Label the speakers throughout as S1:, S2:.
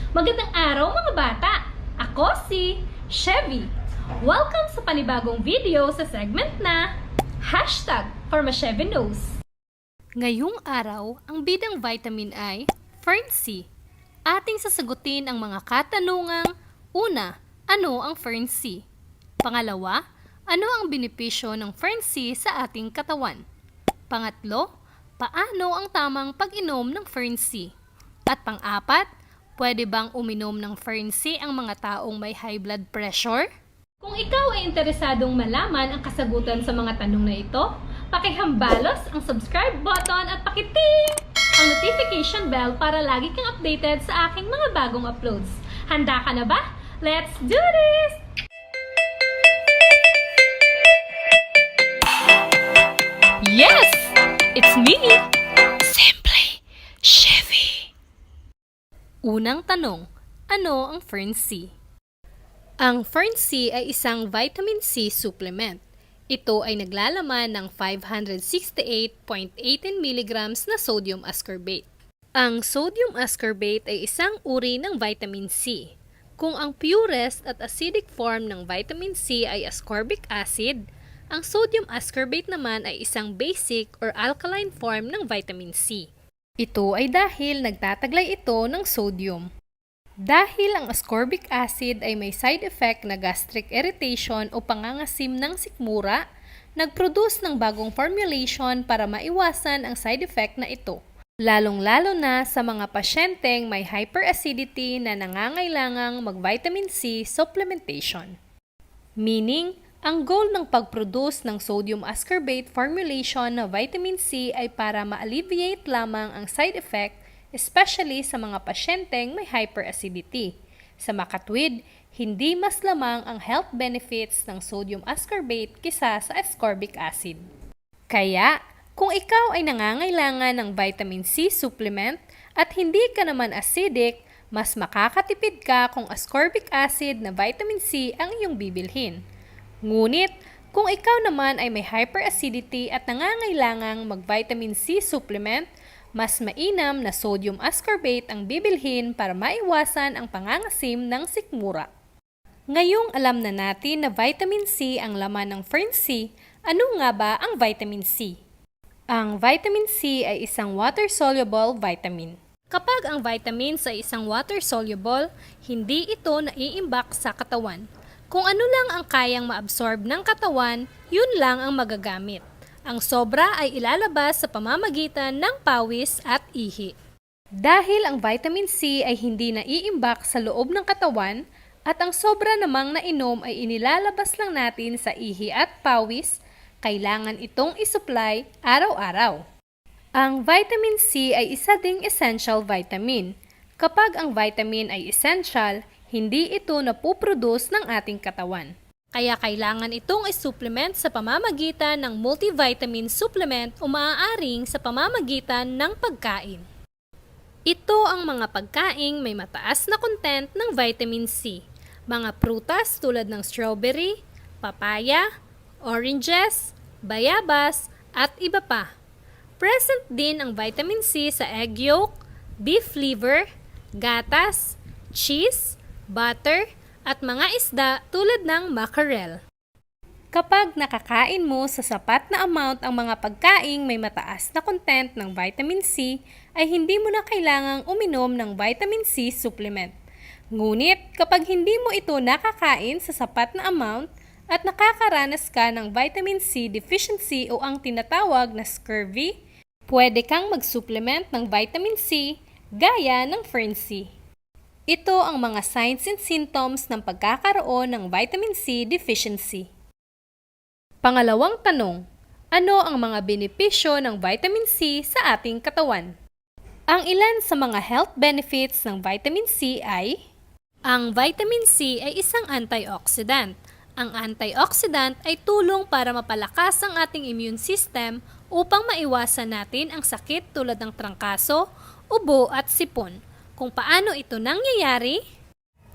S1: Magandang araw mga bata! Ako si Chevy. Welcome sa panibagong video sa segment na #ForMaChevyKnows. Ngayong araw, ang bidang vitamin ay Fern C. Ating sasagutin ang mga katanungang: una, ano ang Fern C? Pangalawa, ano ang benepisyo ng Fern C sa ating katawan? Pangatlo, paano ang tamang pag-inom ng Fern C? At pang-apat, pwede bang uminom ng Fern C ang mga taong may high blood pressure? Kung ikaw ay interesadong malaman ang kasagutan sa mga tanong na ito, pakihambalos ang subscribe button at pakiting ang notification bell para lagi kang updated sa aking mga bagong uploads. Handa ka na ba? Let's do this! Yes! It's me! Simply Chevy! Unang tanong, ano ang Fern C? Ang Fern C ay isang vitamin C supplement. Ito ay naglalaman ng 568.18 mg na sodium ascorbate. Ang sodium ascorbate ay isang uri ng vitamin C. Kung ang purest at acidic form ng vitamin C ay ascorbic acid, ang sodium ascorbate naman ay isang basic or alkaline form ng vitamin C. Ito ay dahil nagtataglay ito ng sodium. Dahil ang ascorbic acid ay may side effect na gastric irritation o pangangasim ng sikmura, nag-produce ng bagong formulation para maiwasan ang side effect na ito. Lalong-lalo na sa mga pasyenteng may hyperacidity na nangangailangang mag-vitamin C supplementation. Meaning, ang goal ng pag-produce ng sodium ascorbate formulation na vitamin C ay para ma-alleviate lamang ang side effect, especially sa mga pasyenteng may hyperacidity. Sa makatwid, hindi mas lamang ang health benefits ng sodium ascorbate kisa sa ascorbic acid. Kaya, kung ikaw ay nangangailangan ng vitamin C supplement at hindi ka naman acidic, mas makakatipid ka kung ascorbic acid na vitamin C ang iyong bibilhin. Ngunit, kung ikaw naman ay may hyperacidity at nangangailangang mag-vitamin C supplement, mas mainam na sodium ascorbate ang bibilhin para maiwasan ang pangangasim ng sikmura. Ngayong alam na natin na vitamin C ang laman ng Fern C, ano nga ba ang vitamin C? Ang vitamin C ay isang water-soluble vitamin. Kapag ang vitamins ay isang water-soluble, hindi ito naiimbak sa katawan. Kung ano lang ang kayang maabsorb ng katawan, yun lang ang magagamit. Ang sobra ay ilalabas sa pamamagitan ng pawis at ihi. Dahil ang vitamin C ay hindi naiimbak sa loob ng katawan at ang sobra namang nainom ay inilalabas lang natin sa ihi at pawis, kailangan itong isupply araw-araw. Ang vitamin C ay isa ding essential vitamin. Kapag ang vitamin ay essential, hindi ito napuproduce ng ating katawan. Kaya kailangan itong isupplement sa pamamagitan ng multivitamin supplement o maaaring sa pamamagitan ng pagkain. Ito ang mga pagkaing may mataas na content ng vitamin C. Mga prutas tulad ng strawberry, papaya, oranges, bayabas, at iba pa. Present din ang vitamin C sa egg yolk, beef liver, gatas, cheese, butter, at mga isda tulad ng mackerel. Kapag nakakain mo sa sapat na amount ang mga pagkaing may mataas na content ng vitamin C, ay hindi mo na kailangang uminom ng vitamin C supplement. Ngunit kapag hindi mo ito nakakain sa sapat na amount at nakakaranas ka ng vitamin C deficiency o ang tinatawag na scurvy, pwede kang mag-supplement ng vitamin C gaya ng Fern C. Ito ang mga signs and symptoms ng pagkakaroon ng vitamin C deficiency. Pangalawang tanong, ano ang mga benepisyo ng vitamin C sa ating katawan? Ang ilan sa mga health benefits ng vitamin C ay: ang vitamin C ay isang antioxidant. Ang antioxidant ay tulong para mapalakas ang ating immune system upang maiwasan natin ang sakit tulad ng trangkaso, ubo at sipon. Kung paano ito nangyayari?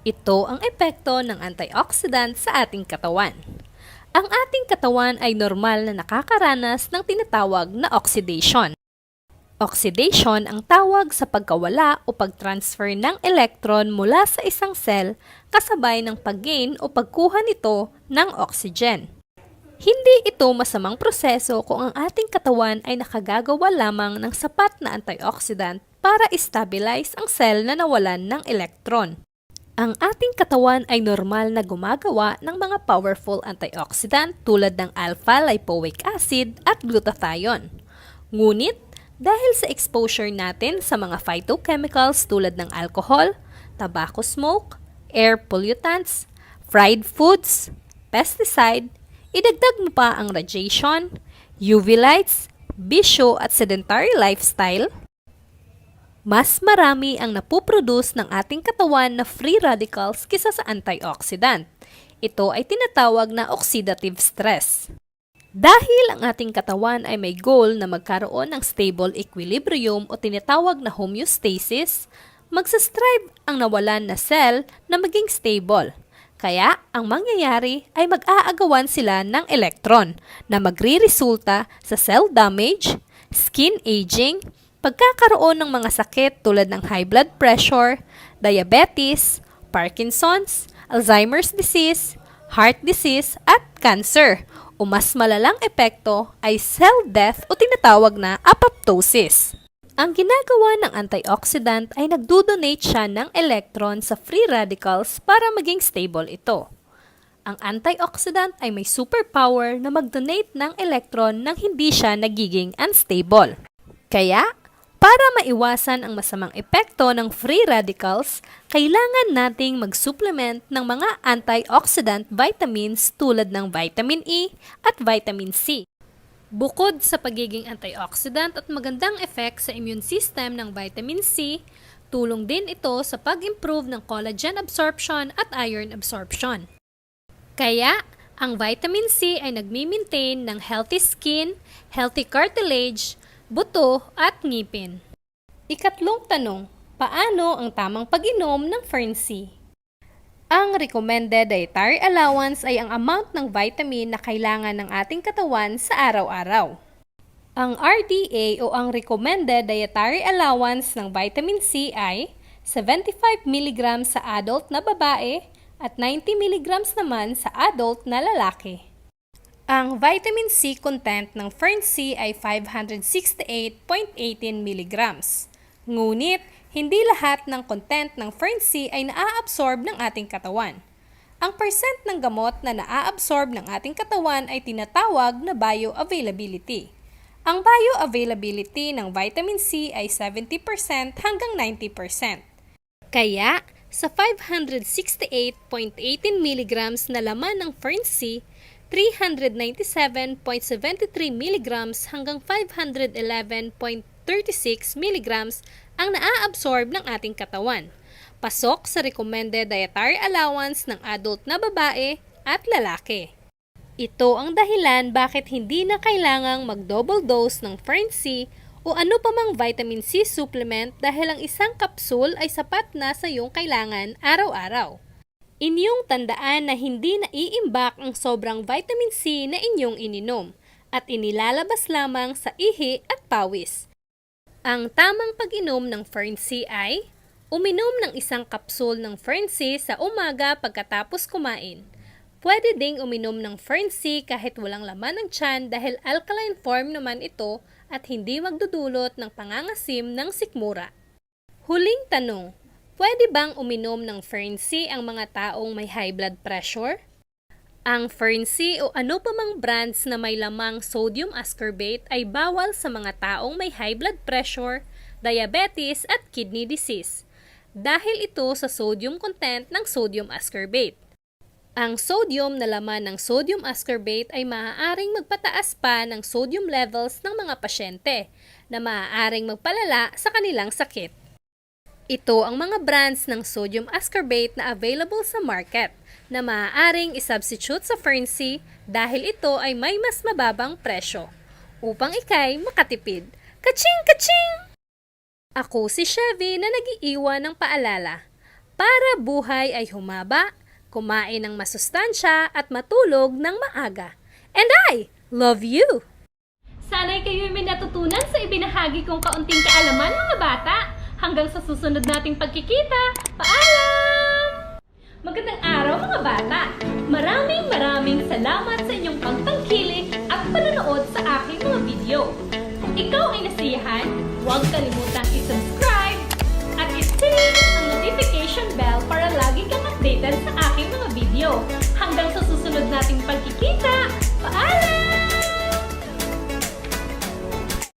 S1: Ito ang epekto ng antioxidant sa ating katawan. Ang ating katawan ay normal na nakakaranas ng tinatawag na oxidation. Oxidation ang tawag sa pagkawala o pagtransfer ng electron mula sa isang cell kasabay ng pag-gain o pagkuha nito ng oxygen. Hindi ito masamang proseso kung ang ating katawan ay nakagagawa lamang ng sapat na antioxidant para stabilize ang cell na nawalan ng electron. Ang ating katawan ay normal na gumagawa ng mga powerful antioxidant tulad ng alpha-lipoic acid at glutathione. Ngunit, dahil sa exposure natin sa mga phytochemicals tulad ng alcohol, tobacco smoke, air pollutants, fried foods, pesticide, idagdag mo pa ang radiation, UV lights, bisyo at sedentary lifestyle, mas marami ang napuproduce ng ating katawan na free radicals kisa sa antioxidant. Ito ay tinatawag na oxidative stress. Dahil ang ating katawan ay may goal na magkaroon ng stable equilibrium o tinatawag na homeostasis, magsastrive ang nawalan na cell na maging stable. Kaya, ang mangyayari ay mag-aagawan sila ng electron na magre-resulta sa cell damage, skin aging, pagkakaroon ng mga sakit tulad ng high blood pressure, diabetes, Parkinson's, Alzheimer's disease, heart disease, at cancer. O mas malalang epekto ay cell death o tinatawag na apoptosis. Ang ginagawa ng antioxidant ay nagdodonate siya ng electron sa free radicals para maging stable ito. Ang antioxidant ay may superpower na mag-donate ng electron nang hindi siya nagiging unstable. Kaya, para maiwasan ang masamang epekto ng free radicals, kailangan nating mag-supplement ng mga antioxidant vitamins tulad ng vitamin E at vitamin C. Bukod sa pagiging antioxidant at magandang effect sa immune system ng vitamin C, tulong din ito sa pag-improve ng collagen absorption at iron absorption. Kaya, ang vitamin C ay nagmi-maintain ng healthy skin, healthy cartilage, buto at ngipin. Ikatlong tanong, paano ang tamang pag-inom ng Fern C? Ang recommended dietary allowance ay ang amount ng vitamin na kailangan ng ating katawan sa araw-araw. Ang RDA o ang recommended dietary allowance ng vitamin C ay 75 mg sa adult na babae at 90 mg naman sa adult na lalaki. Ang vitamin C content ng Fern C ay 568.18 mg. Ngunit, hindi lahat ng content ng Fern C ay naa-absorb ng ating katawan. Ang percent ng gamot na naa-absorb ng ating katawan ay tinatawag na bioavailability. Ang bioavailability ng vitamin C ay 70% hanggang 90%. Kaya, sa 568.18 mg na laman ng Fern C, 397.73 mg hanggang 511.36 mg ang naa-absorb ng ating katawan. Pasok sa recommended dietary allowance ng adult na babae at lalaki. Ito ang dahilan bakit hindi na kailangang mag-double dose ng Fern C o ano pa mang vitamin C supplement dahil ang isang kapsul ay sapat na sa iyong kailangan araw-araw. Inyong tandaan na hindi naiimbak ang sobrang vitamin C na inyong ininom at inilalabas lamang sa ihi at pawis. Ang tamang pag-inom ng Fern C ay uminom ng isang kapsul ng Fern C sa umaga pagkatapos kumain. Pwede ding uminom ng Fern C kahit walang laman ng tiyan dahil alkaline form naman ito at hindi magdudulot ng pangangasim ng sikmura. Huling tanong, pwede bang uminom ng Fern C ang mga taong may high blood pressure? Ang Fern C o ano pa mang brands na may lamang sodium ascorbate ay bawal sa mga taong may high blood pressure, diabetes at kidney disease dahil ito sa sodium content ng sodium ascorbate. Ang sodium na laman ng sodium ascorbate ay maaaring magpataas pa ng sodium levels ng mga pasyente na maaaring magpalala sa kanilang sakit. Ito ang mga brands ng sodium ascorbate na available sa market na maaaring isubstitute sa Fern C dahil ito ay may mas mababang presyo upang ikay makatipid. Kaching! Kaching! Ako si Chevy na nag-iiwan ng paalala. Para buhay ay humaba, kumain ng masustansya at matulog ng maaga. And I love you! Sana'y kayo'y may natutunan sa ibinahagi kong kaunting kaalaman, mga bata. Hanggang sa susunod nating pagkikita. Paalam!